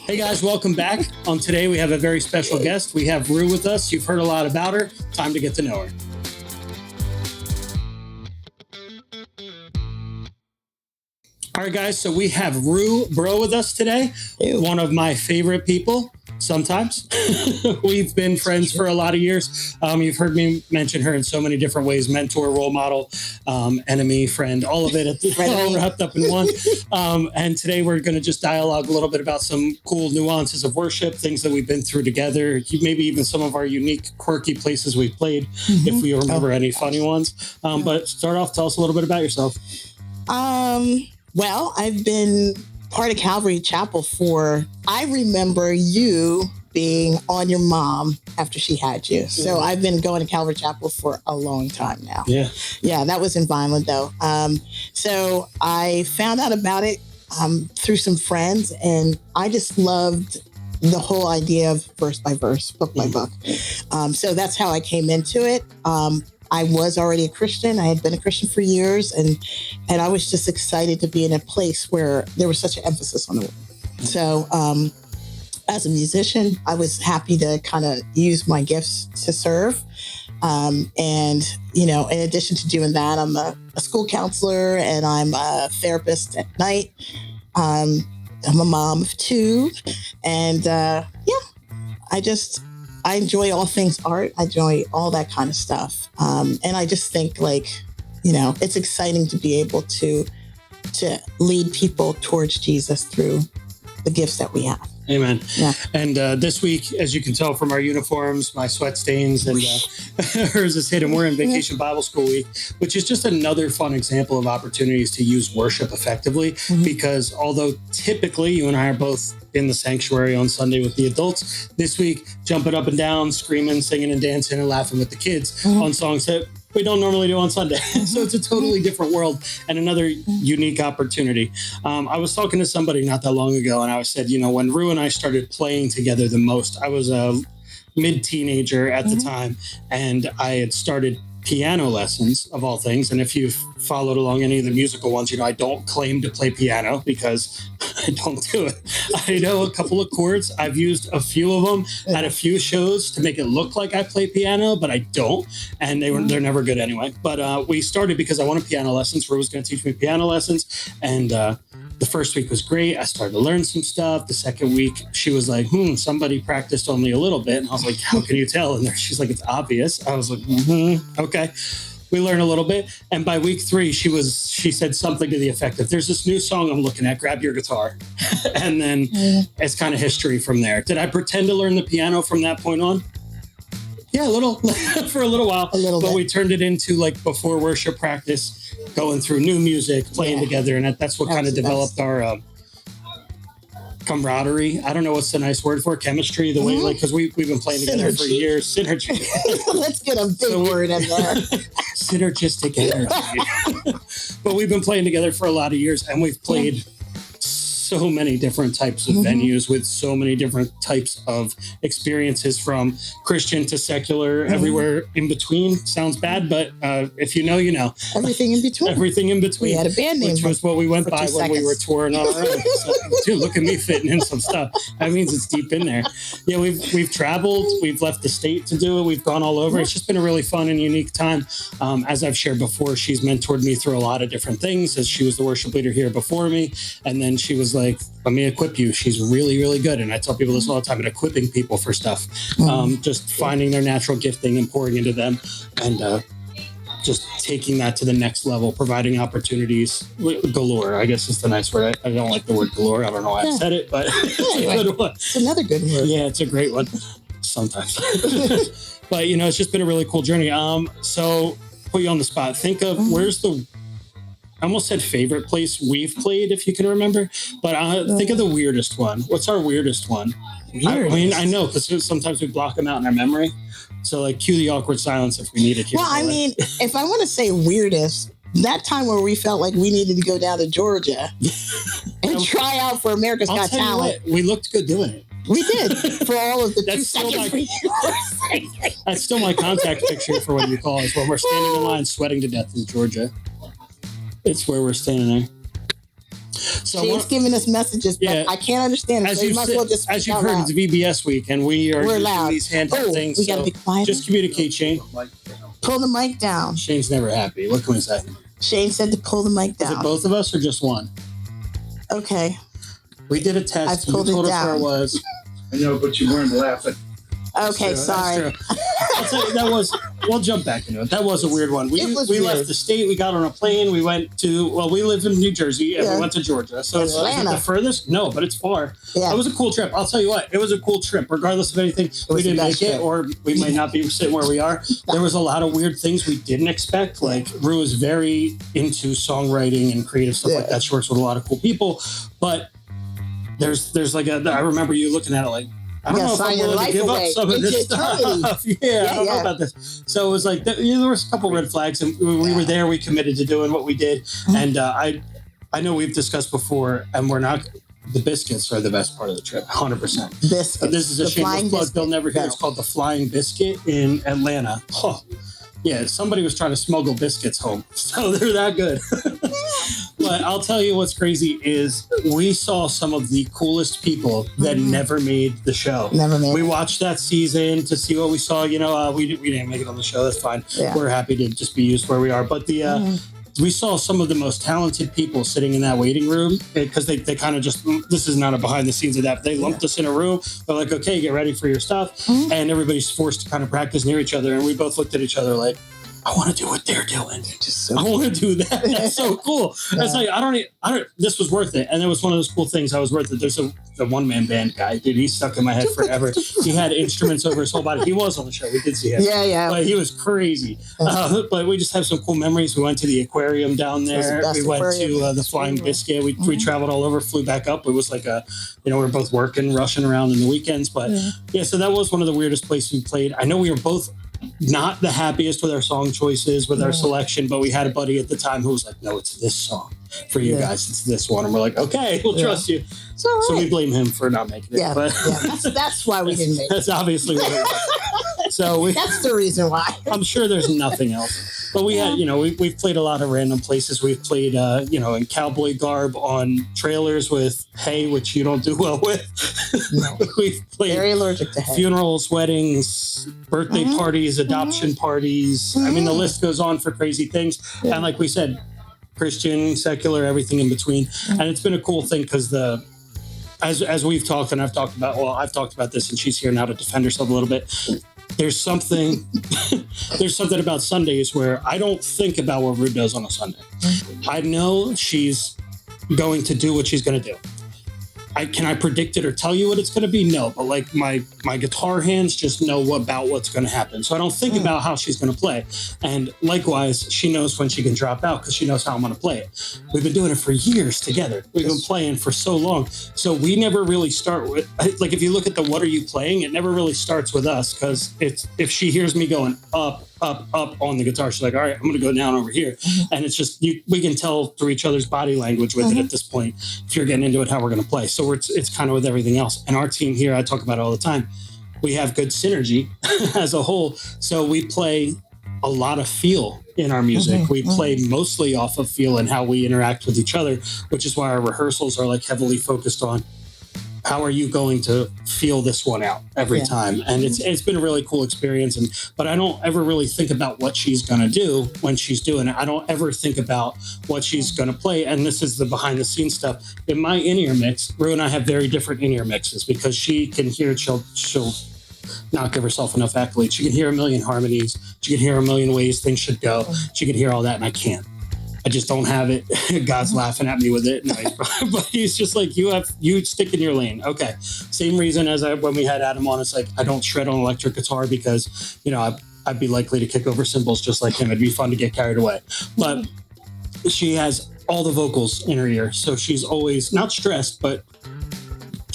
Hey guys, welcome back. On today we have a very special guest. We have Ru with us. You've heard a lot about her. Time to get to know her. All right, guys, so we have Ru Breau with us today. Ew. One of my favorite people, sometimes. We've been friends for a lot of years. You've heard me mention her in so many different ways: mentor, role model, enemy, friend, all of it all wrapped up in one. And today we're going to just dialogue a little bit about some cool nuances of worship, things that we've been through together, maybe even some of our unique, quirky places we've played, if we remember any funny ones. But start off, tell us a little bit about yourself. Well, I've been part of Calvary Chapel I remember you being on your mom after she had you. So I've been going to Calvary Chapel for a long time now. Yeah, that was in Vineland though. So I found out about it through some friends, and I just loved the whole idea of verse by verse, book by book. So that's how I came into it. I was already a Christian. I had been a Christian for years, and I was just excited to be in a place where there was such an emphasis on the word. So as a musician, I was happy to kind of use my gifts to serve. And, you know, in addition to doing that, I'm a school counselor and I'm a therapist at night. I'm a mom of two, and I enjoy all things art. I enjoy all that kind of stuff. And I just think, like, you know, it's exciting to be able to lead people towards Jesus through the gifts that we have. Amen. Yeah. And this week, as you can tell from our uniforms, my sweat stains, and hers is hidden. We're in Vacation Bible School Week, which is just another fun example of opportunities to use worship effectively. Because although typically you and I are both in the sanctuary on Sunday with the adults, this week jumping up and down, screaming, singing and dancing and laughing with the kids on songs that we don't normally do on Sunday. So it's a totally different world and another unique opportunity. I was talking to somebody not that long ago, and I said, you know, when Ru and I started playing together the most, I was a mid-teenager at the time, and I had started piano lessons, of all things. And if you've followed along any of the musical ones, you know, I don't claim to play piano because I don't do it. I know a couple of chords. I've used a few of them at a few shows to make it look like I play piano, but I don't. And they're never good anyway. But we started because I wanted piano lessons. Ru was going to teach me piano lessons. And the first week was great. I started to learn some stuff. The second week, she was like, somebody practiced only a little bit. And I was like, how can you tell? And she's like, it's obvious. I was like, okay. We learned a little bit. And by week 3, she said something to the effect of, there's this new song I'm looking at, grab your guitar. And then it's kind of history from there. Did I pretend to learn the piano from that point on? Yeah, a little, for a little while. But we turned it into like before worship practice, going through new music, playing together. And that's what kind of developed our camaraderie. I don't know what's the nice word for it. Chemistry, the way, like, because we've been playing together for years. Synergy. Let's get a big word in there. Synergistic energy. But we've been playing together for a lot of years, and we've played so many different types of venues with so many different types of experiences, from Christian to secular, everywhere in between. Sounds bad, but if you know, you know. Everything in between. Everything in between. We had a band name, which was what we went by when we were touring on our own. So, dude, look at me fitting in some stuff. That means it's deep in there. Yeah, we've traveled. We've left the state to do it. We've gone all over. It's just been a really fun and unique time. As I've shared before, she's mentored me through a lot of different things, as she was the worship leader here before me. And then she was like, let me equip you. She's really, really good. And I tell people this all the time, at equipping people for stuff, just finding their natural gifting and pouring into them, and just taking that to the next level, providing opportunities galore, I guess is the nice word. I don't like the word galore. I don't know why I said it, but it's a good one. It's another good word. Yeah, it's a great one sometimes. But, you know, it's just been a really cool journey. So put you on the spot. Think of where's the, I almost said favorite place we've played, if you can remember, but think of the weirdest one. What's our weirdest one? I mean, I know, because sometimes we block them out in our memory. So, like, cue the awkward silence if we need it. Well, I mean, if I want to say weirdest, that time where we felt like we needed to go down to Georgia and try out for America's Got Talent. We looked good doing it. We did, for all of the 2 seconds. That's still my contact picture for when you call us, when we're standing in line sweating to death in Georgia. It's where we're standing there. So Shane's giving us messages, but I can't understand it. As so you might as well just as you've heard, it's VBS week, and we're using loud. these handheld things. We gotta be quiet. Just communicate, Shane. Pull the mic down. Shane's never happy. What can we say? Shane said to pull the mic down. Is it both of us or just one? Okay. We did a test. I pulled you told it us down. where it was. I know, but you weren't laughing. Okay, sorry. I'll tell you, that was. We'll jump back into it. That was a weird one. We weird. left the state. We got on a plane. We went to. Well, we live in New Jersey, and we went to Georgia. So it's the furthest. No, but it's far. Yeah. It was a cool trip. I'll tell you what. It was a cool trip. Regardless of anything, we didn't make it, or we might not be sitting where we are. There was a lot of weird things we didn't expect. Like Ru is very into songwriting and creative stuff like that. She works with a lot of cool people, but there's like I remember you looking at it like. I don't know if I'm willing to give up some of this stuff. I don't know about this. So it was like, there was a couple red flags, and we were there. We committed to doing what we did. Mm-hmm. And I know we've discussed before, and we're not, the biscuits are the best part of the trip, 100%. Biscuits. This is a shameless plug. They'll never hear. It's called the Flying Biscuit in Atlanta. Oh, yeah, somebody was trying to smuggle biscuits home. So they're that good. But I'll tell you what's crazy is we saw some of the coolest people that never made the show. We watched that season to see what we saw. You know, we didn't make it on the show. That's fine. Yeah. We're happy to just be used where we are. But we saw some of the most talented people sitting in that waiting room because they kind of just, this is not a behind the scenes of that. They lumped us in a room. They're like, okay, get ready for your stuff. And everybody's forced to kind of practice near each other. And we both looked at each other like, I want to do what they're doing. I want to do that. That's so cool. It's like, I don't, this was worth it. And it was one of those cool things. I was worth it. There's the one-man band guy, dude. He's stuck in my head forever. He had instruments over his whole body. He was on the show. We did see him. Yeah. But he was crazy. But we just have some cool memories. We went to the aquarium down there. We went to the Flying Biscuit. We traveled all over, flew back up. It was like we were both working, rushing around in the weekends. But so that was one of the weirdest places we played. I know we were both not the happiest with our song choices, with our selection, but we had a buddy at the time who was like, no, it's this song for you guys. It's this one. And we're like, okay, we'll trust you. So we blame him for not making it. But that's why we didn't make it. That's obviously what it was. So that's the reason why. I'm sure there's nothing else. But we had, we've played a lot of random places. We've played, in cowboy garb on trailers with hay, which you don't do well with. No. We've played very allergic to hay. Funerals, weddings, birthday parties, adoption parties. I mean, the list goes on for crazy things. And like we said, Christian, secular, everything in between. And it's been a cool thing because as we've talked and I've talked about this, and she's here now to defend herself a little bit. There's something about Sundays where I don't think about what Ru does on a Sunday. I know she's going to do what she's going to do. Can I predict it or tell you what it's going to be? No, but like my guitar hands just know about what's going to happen. So I don't think about how she's going to play. And likewise, she knows when she can drop out because she knows how I'm going to play it. We've been doing it for years together. We've been playing for so long. So we never really start with, like, if you look at the what are you playing, it never really starts with us because if she hears me going up on the guitar, she's like, all right, I'm going to go down over here. And it's just, we can tell through each other's body language with it at this point, if you're getting into it, how we're going to play. So it's kind of with everything else. And our team here, I talk about it all the time. We have good synergy as a whole. So we play a lot of feel in our music. We play mostly off of feel and how we interact with each other, which is why our rehearsals are like heavily focused on how are you going to feel this one out every time? And it's been a really cool experience. But I don't ever really think about what she's going to do when she's doing it. I don't ever think about what she's going to play. And this is the behind the scenes stuff. In my in-ear mix, Ru and I have very different in-ear mixes because she can hear it. She'll not give herself enough accolades. She can hear a million harmonies. She can hear a million ways things should go. She can hear all that, and I can't. I just don't have it. God's laughing at me with it. But he's just like, you stick in your lane. Okay. Same reason as when we had Adam on, it's like, I don't shred on electric guitar because, I'd be likely to kick over cymbals just like him. It'd be fun to get carried away. But she has all the vocals in her ear. So she's always not stressed, but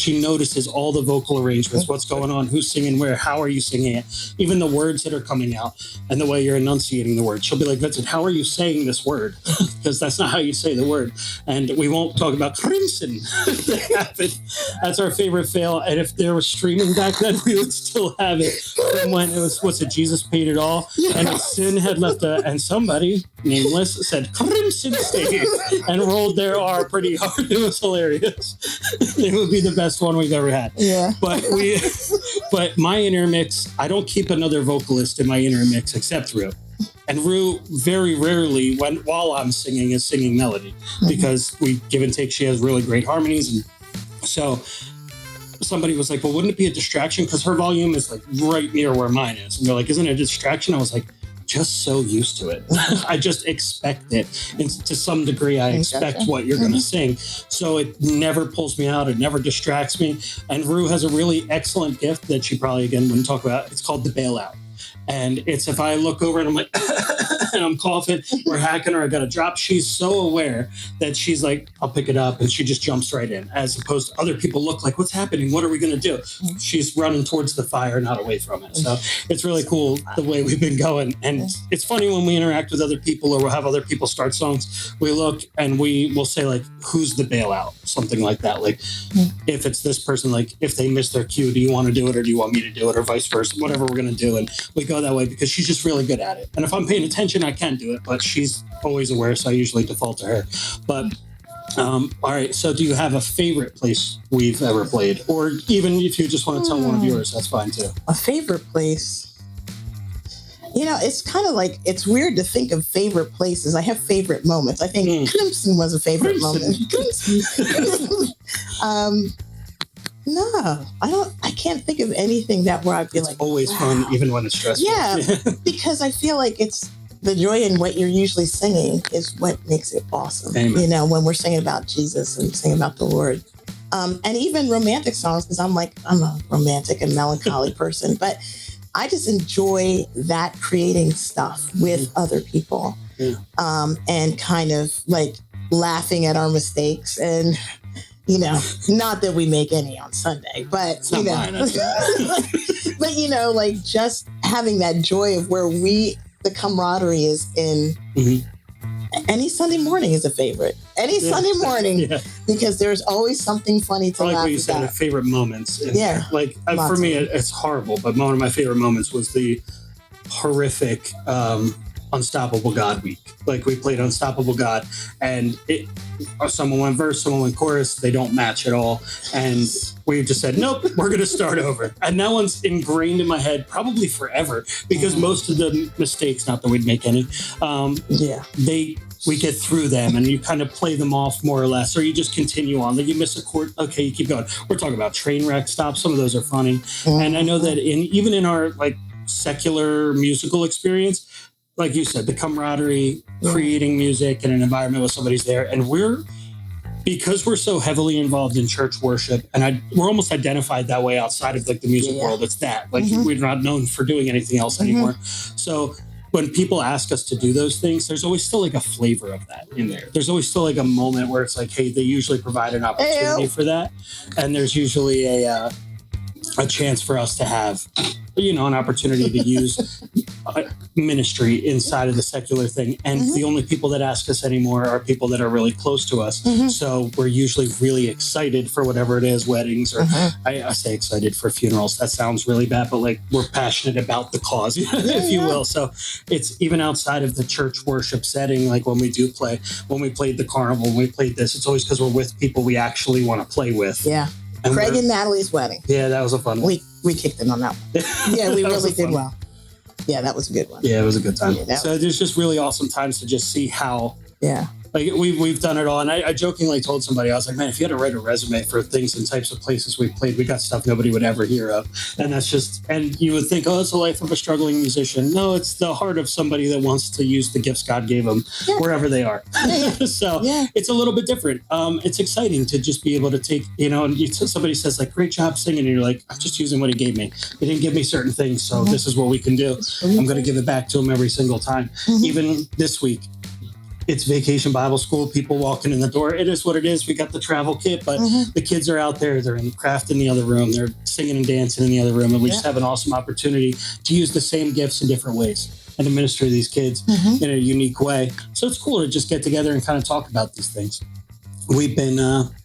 she notices all the vocal arrangements, what's going on, who's singing where, how are you singing it, even the words that are coming out and the way you're enunciating the word. She'll be like, Vincent, how are you saying this word? Because that's not how you say the word. And we won't talk about crimson. That happened. That's our favorite fail. And if there was streaming back then, we would still have it from when it was, what's it, Jesus paid it all. And if sin had left and somebody, nameless, said crimson stain and rolled their R pretty hard. It was hilarious. It would be the best one we've ever had. Yeah. But my intermix, I don't keep another vocalist in my intermix except Ru. And Ru very rarely, while I'm singing, is singing melody because we give and take. She has really great harmonies, and so somebody was like, "Well, wouldn't it be a distraction? Because her volume is like right near where mine is." And they're like, "Isn't it a distraction?" I was like, "Just so used to it, I just expect it, and to some degree, I expect what you're going to sing. So it never pulls me out. It never distracts me." And Ru has a really excellent gift that she probably again wouldn't talk about. It's called the bailout. And it's if I look over and I'm like, and I'm coughing or hacking or I got a drop, she's so aware that she's like, I'll pick it up. And she just jumps right in, as opposed to other people look like, what's happening? What are we going to do? She's running towards the fire, not away from it. So it's really cool the way we've been going. And it's funny when we interact with other people or we'll have other people start songs, we look and we will say like, who's the bailout? Something like that. Like if it's this person, like if they miss their cue, do you want to do it or do you want me to do it or vice versa? Whatever we're going to do. And we go that way because she's just really good at it. And if I'm paying attention, I can do it, but she's always aware. So I usually default to her. But all right. So do you have a favorite place we've ever played? Or even if you just want to tell one of yours, that's fine too. A favorite place? You know, it's kind of like, it's weird to think of favorite places. I have favorite moments. I think Crimson was a favorite moment. No, I can't think of anything that where I'd be like, always fun, even when it's stressful. Yeah, because I feel like it's the joy in what you're usually singing is what makes it awesome. Amen. You know, when we're singing about Jesus and singing about the Lord. And even romantic songs, because I'm a romantic and melancholy person, but I just enjoy that creating stuff with other people and kind of like laughing at our mistakes and, you know, not that we make any on Sunday, but, you know, but, you know, like just having that joy of where the camaraderie is in any Sunday morning is a favorite. Any Sunday morning, because there's always something funny to laugh about. Like what you said, favorite moments. And like for me, it's horrible, but one of my favorite moments was the horrific Unstoppable God week. Like we played Unstoppable God and someone went verse, someone went chorus. They don't match at all. And we just said, nope, we're going to start over. And that one's ingrained in my head probably forever because most of the mistakes, not that we'd make any, we get through them and you kind of play them off more or less, or you just continue on. Like you miss a chord, okay, you keep going. We're talking about train wreck stops. Some of those are funny. And I know that even in our like secular musical experience, like you said, the camaraderie, creating music in an environment where somebody's there. And because we're so heavily involved in church worship, and we're almost identified that way outside of like the music world. It's that. Like we're not known for doing anything else anymore. So when people ask us to do those things, there's always still like a flavor of that in there. There's always still like a moment where it's like, hey, they usually provide an opportunity for that. And there's usually a chance for us to have, you know, an opportunity to use ministry inside of the secular thing. And the only people that ask us anymore are people that are really close to us. So we're usually really excited for whatever it is, weddings, or I say excited for funerals. That sounds really bad, but like we're passionate about the cause, if you will. So it's even outside of the church worship setting, like when we played the carnival, when we played this, it's always because we're with people we actually want to play with. Yeah. And Craig and Natalie's wedding. Yeah, that was a fun one. We kicked in on that one. Yeah, we really did well. Yeah, that was a good one. Yeah, it was a good time. Yeah, so there's just really awesome times to just see how like we've done it all. And I jokingly told somebody, I was like, man, if you had to write a resume for things and types of places we've played, we got stuff nobody would ever hear of. And that's just, and you would think, oh, it's the life of a struggling musician. No, it's the heart of somebody that wants to use the gifts God gave them wherever they are. So it's a little bit different. It's exciting to just be able to take, you know, and somebody says like, great job singing. And you're like, I'm just using what he gave me. He didn't give me certain things. So this is what we can do. I'm going to give it back to him every single time. Even this week, it's Vacation Bible School, people walking in the door. It is what it is. We got the travel kit, but the kids are out there. They're in craft in the other room. They're singing and dancing in the other room. And we just have an awesome opportunity to use the same gifts in different ways and to minister to these kids in a unique way. So it's cool to just get together and kind of talk about these things. We've been,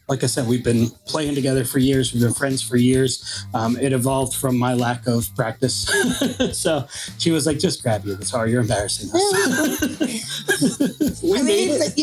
like I said, we've been playing together for years. We've been friends for years. It evolved from my lack of practice. So she was like, just grab your guitar. You're embarrassing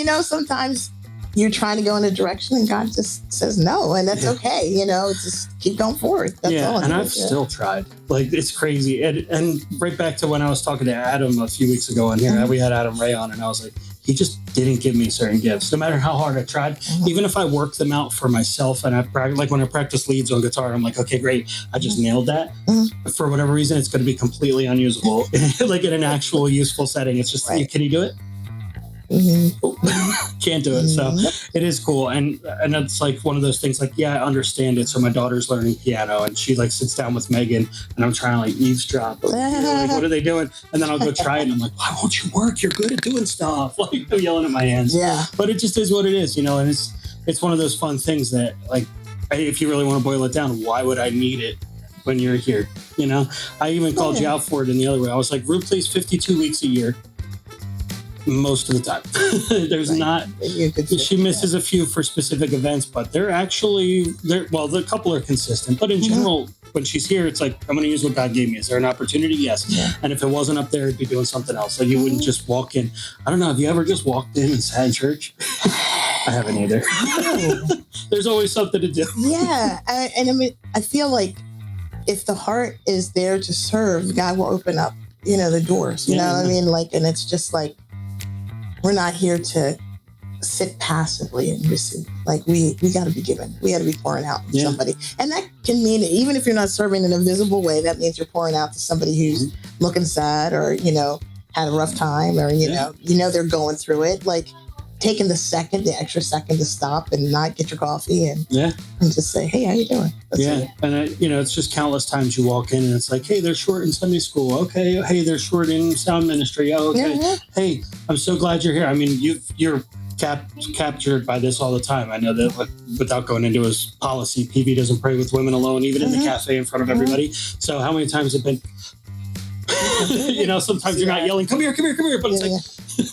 us. Sometimes you're trying to go in a direction and God just says no. And that's okay. Just keep going forward. That's all. And I've still tried. Like, it's crazy. And right back to when I was talking to Adam a few weeks ago on here, we had Adam Ray on, and I was like, he just didn't give me certain gifts, no matter how hard I tried. Even if I work them out for myself, and like when I practice leads on guitar, I'm like, okay, great, I just nailed that. For whatever reason, it's going to be completely unusable, like in an actual useful setting. It's just, can you do it? Can't do it. So it is cool. And it's like one of those things like, I understand it. So my daughter's learning piano and she like sits down with Megan and I'm trying to like eavesdrop. Like, what are they doing? And then I'll go try it and I'm like, why won't you work? You're good at doing stuff. Like, I'm yelling at my hands. Yeah. But it just is what it is, and it's one of those fun things that, like, if you really want to boil it down, why would I need it when you're here? I even called you out for it in the other way. I was like, Ru plays 52 weeks a year. Most of the time. There's not, she misses a few for specific events, but the couple are consistent, but in general, when she's here, it's like, I'm going to use what God gave me. Is there an opportunity? Yes. And if it wasn't up there, it'd be doing something else. Like, you wouldn't just walk in. I don't know. Have you ever just walked in and sat in church? I haven't either. There's always something to do. Yeah. And I mean, I feel like if the heart is there to serve, God will open up, the doors, you know what I mean? Like, and it's just like, we're not here to sit passively and receive. Like, we got to be giving. We got to be pouring out to somebody. And that can mean, even if you're not serving in a visible way, that means you're pouring out to somebody who's looking sad or, had a rough time or, they're going through it. Like, taking the extra second to stop and not get your coffee and just say, hey, how you doing? And it's just countless times you walk in and it's like, hey, they're short in Sunday school. Okay. Hey, they're short in sound ministry. Oh, okay. Hey, I'm so glad you're here. I mean, you're captured by this all the time. I know that, like, without going into his policy, PV doesn't pray with women alone, even in the cafe in front of everybody. So how many times have been, sometimes you're not yelling, come here, but it's like,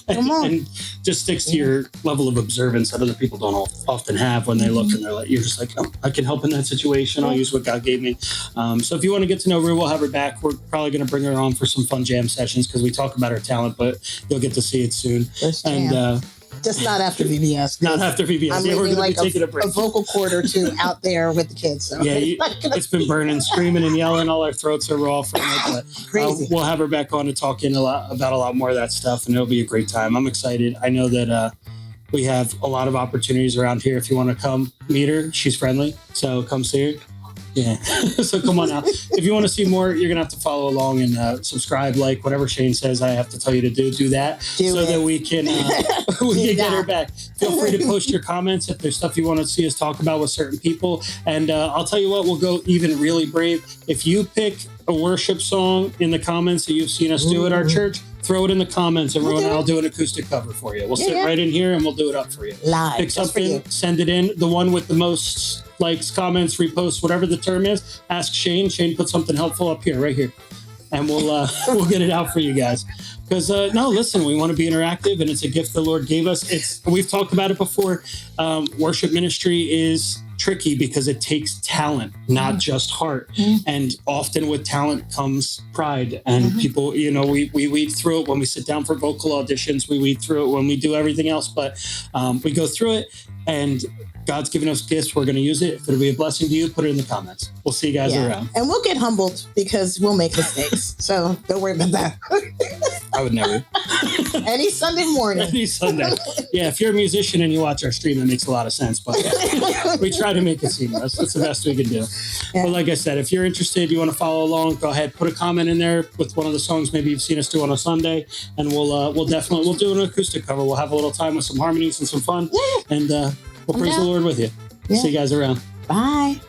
and just sticks to your level of observance that other people don't often have when they look and they're like, you're just like, oh, I can help in that situation. I'll use what God gave me. So if you want to get to know Ru, we'll have her back. We're probably going to bring her on for some fun jam sessions because we talk about her talent, but you'll get to see it soon. And just not after VBS. Not after VBS. We're going to be taking a break. A vocal cord or two out there with the kids. So. It's been burning, screaming and yelling. All our throats are raw from it. But crazy. We'll have her back on to talk about a lot more of that stuff, and it'll be a great time. I'm excited. I know that we have a lot of opportunities around here. If you want to come meet her, she's friendly. So come see her. Yeah. So come on out. If you want to see more, you're going to have to follow along and subscribe, like whatever Shane says I have to tell you to do that that we can get her back. Feel free to post your comments if there's stuff you want to see us talk about with certain people. And I'll tell you what, we'll go even really brave. If you pick a worship song in the comments that you've seen us do at our church, throw it in the comments and I'll do an acoustic cover for you. We'll sit right in here and we'll do it up for you. Live. Pick something, send it in. The one with the most likes, comments, reposts, whatever the term is. Ask Shane. Shane put something helpful up here, right here. And we'll get it out for you guys. Because listen, we want to be interactive, and it's a gift the Lord gave us. We've talked about it before. Worship ministry is tricky because it takes talent, not just heart. And often with talent comes pride. And people, we weed through it when we sit down for vocal auditions. We weed through it when we do everything else. But we go through it, and God's given us gifts. We're going to use it. If it'll be a blessing to you, put it in the comments. We'll see you guys around. And we'll get humbled because we'll make mistakes. So don't worry about that. I would never. Any Sunday morning. Any Sunday. Yeah, if you're a musician and you watch our stream, it makes a lot of sense. But we try to make it seamless. That's the best we can do. Yeah. But like I said, if you're interested, you want to follow along, go ahead, put a comment in there with one of the songs maybe you've seen us do on a Sunday, and we'll do an acoustic cover. We'll have a little time with some harmonies and some fun, and we'll praise the Lord with you. Yeah. See you guys around. Bye.